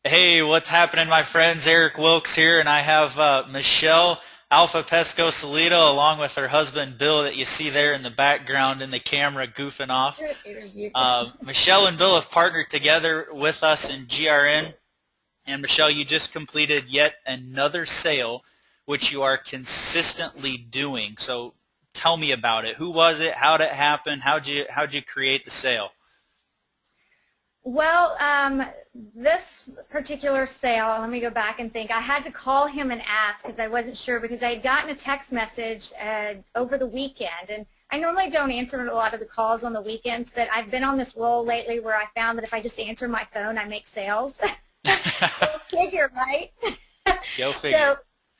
Hey, what's happening, my friends? Eric Wilkes here, and I have Michelle Alpha Pescosolido along with her husband Bill that you see there in the background in the camera goofing off. Good interview. Michelle and Bill have partnered together with us in GRN, and Michelle, you just completed yet another sale, which you are consistently doing. So tell me about it. Who was it? How did it happen? How'd you create the sale? Well, this particular sale, let me go back and think. I had to call him and ask because I wasn't sure because I had gotten a text message over the weekend. And I normally don't answer a lot of the calls on the weekends, but I've been on this roll lately where I found that if I just answer my phone, I make sales. Go figure, right? Go figure. So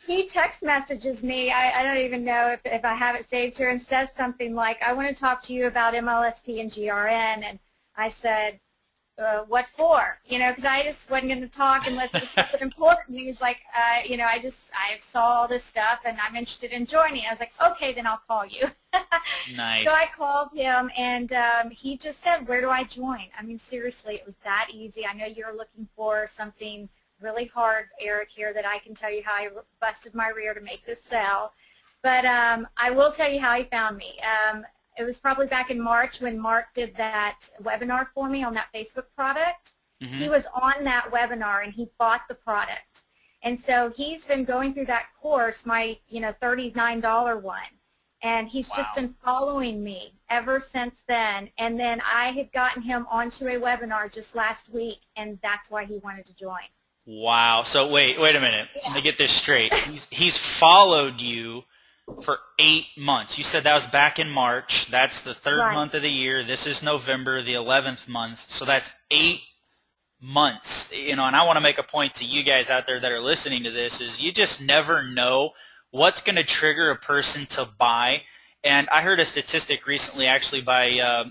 he text messages me. I don't even know if I have it saved here and says something like, I want to talk to you about MLSP and GRN. And I said, what for? Because I just wasn't going to talk unless it was something important. He was like, I saw all this stuff and I'm interested in joining. I was like, okay, then I'll call you. Nice. So I called him and he just said, where do I join? I mean, seriously, it was that easy. I know you're looking for something really hard, Eric, here that I can tell you how I busted my rear to make this sell. But I will tell you how he found me. It was probably back in March when Mark did that webinar for me on that Facebook product. Mm-hmm. He was on that webinar and he bought the product. And so he's been going through that course, my $39 one. And he's just Wow. been following me ever since then. And then I had gotten him onto a webinar just last week, and that's why he wanted to join. Wow. So wait a minute. Yeah. Let me get this straight. He's followed you for 8 months. You said that was back in March. That's the third Right. month of the year. This is November, the 11th month. So that's 8 months. And I want to make a point to you guys out there that are listening to this is you just never know what's going to trigger a person to buy. And I heard a statistic recently actually by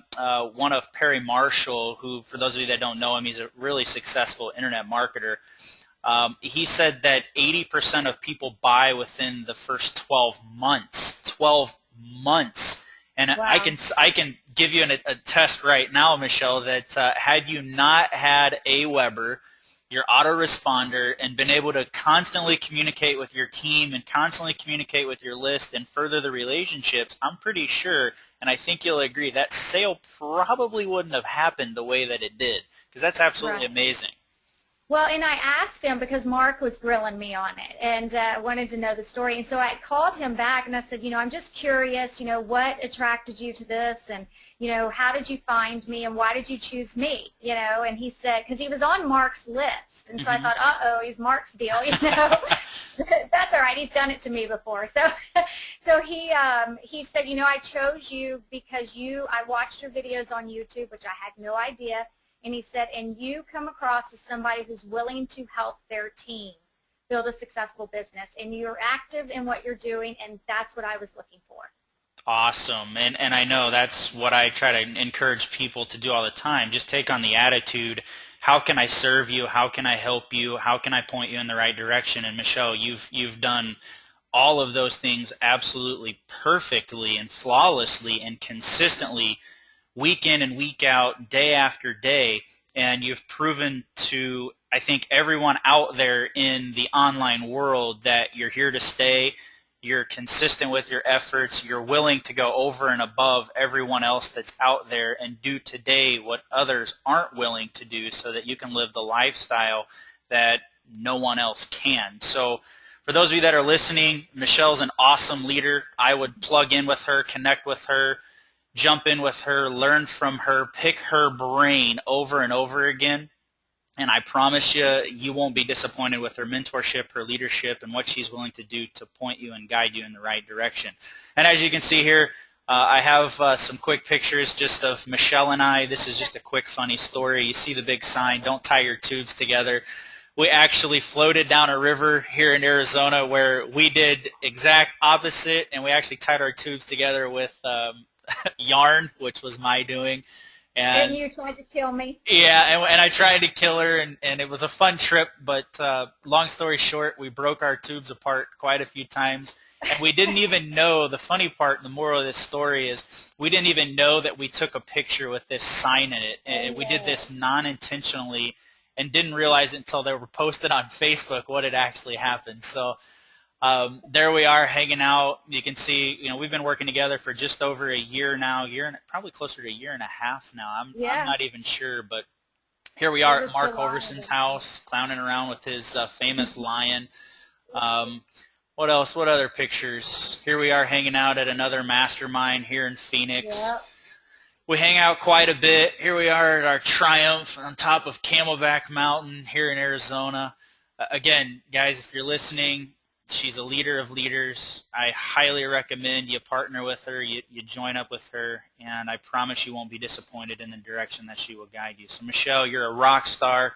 one of Perry Marshall, who, for those of you that don't know him, he's a really successful internet marketer. He said that 80% of people buy within the first 12 months. 12 months. And Wow. I can give you a test right now, Michelle, that had you not had AWeber, your autoresponder, and been able to constantly communicate with your team and constantly communicate with your list and further the relationships, I'm pretty sure, and I think you'll agree, that sale probably wouldn't have happened the way that it did, because that's absolutely Right. amazing. Well, and I asked him because Mark was grilling me on it and wanted to know the story. And so I called him back and I said, I'm just curious, what attracted you to this? And, how did you find me and why did you choose me? And he said, because he was on Mark's list. And so I thought, uh-oh, he's Mark's deal, That's all right. He's done it to me before. So he said, I chose you because I watched your videos on YouTube, which I had no idea. And he said, and you come across as somebody who's willing to help their team build a successful business. And you're active in what you're doing, and that's what I was looking for. Awesome. And I know that's what I try to encourage people to do all the time. Just take on the attitude, how can I serve you? How can I help you? How can I point you in the right direction? And Michelle, you've done all of those things absolutely perfectly and flawlessly and consistently week in and week out, day after day, and you've proven to, I think, everyone out there in the online world that you're here to stay, you're consistent with your efforts, you're willing to go over and above everyone else that's out there and do today what others aren't willing to do so that you can live the lifestyle that no one else can. So for those of you that are listening, Michelle's an awesome leader. I would plug in with her, connect with her, jump in with her, learn from her, pick her brain over and over again. And I promise you, you won't be disappointed with her mentorship, her leadership, and what she's willing to do to point you and guide you in the right direction. And as you can see here, I have some quick pictures just of Michelle and I. This is just a quick funny story. You see the big sign, don't tie your tubes together. We actually floated down a river here in Arizona where we did exact opposite, and we actually tied our tubes together with yarn, which was my doing. And you tried to kill me. Yeah, and I tried to kill her, and it was a fun trip, but long story short, we broke our tubes apart quite a few times, and we didn't even know, the funny part, the moral of this story is, we didn't even know that we took a picture with this sign in it, and we did this non-intentionally, and didn't realize it until they were posted on Facebook what had actually happened. So there we are hanging out. You can see, we've been working together for just over a year now, probably closer to a year and a half now. I'm not even sure, but here we are at Mark Overson's house, clowning around with his famous lion. What else? What other pictures? Here we are hanging out at another mastermind here in Phoenix. Yep. We hang out quite a bit. Here we are at our Triumph on top of Camelback Mountain here in Arizona. Again, guys, if you're listening, she's a leader of leaders. I highly recommend you partner with her, you join up with her, and I promise you won't be disappointed in the direction that she will guide you. So, Michelle, you're a rock star.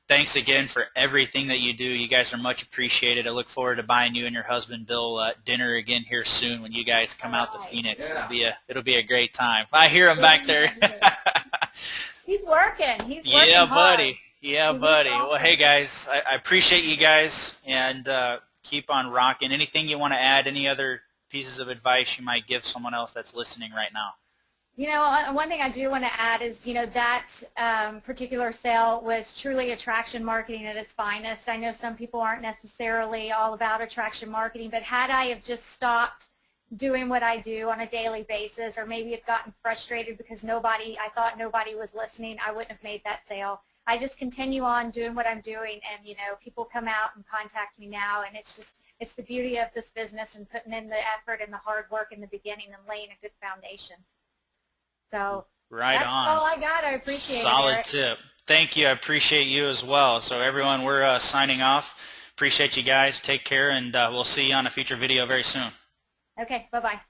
Thanks again for everything that you do. You guys are much appreciated. I look forward to buying you and your husband Bill dinner again here soon when you guys come out to Phoenix. Yeah. It'll be a great time. I hear him back there. He's working. He's working yeah, hard. Buddy. Yeah, buddy. Well, hey guys, I appreciate you guys, and keep on rocking. Anything you want to add? Any other pieces of advice you might give someone else that's listening right now? One thing I do want to add is, that particular sale was truly attraction marketing at its finest. I know some people aren't necessarily all about attraction marketing, but had I have just stopped doing what I do on a daily basis, or maybe have gotten frustrated because I thought nobody was listening, I wouldn't have made that sale. I just continue on doing what I'm doing, and, people come out and contact me now, and it's the beauty of this business and putting in the effort and the hard work in the beginning and laying a good foundation. So that's all I got. I appreciate it. Solid tip. Thank you. I appreciate you as well. So everyone, we're signing off. Appreciate you guys. Take care, and we'll see you on a future video very soon. Okay. Bye-bye.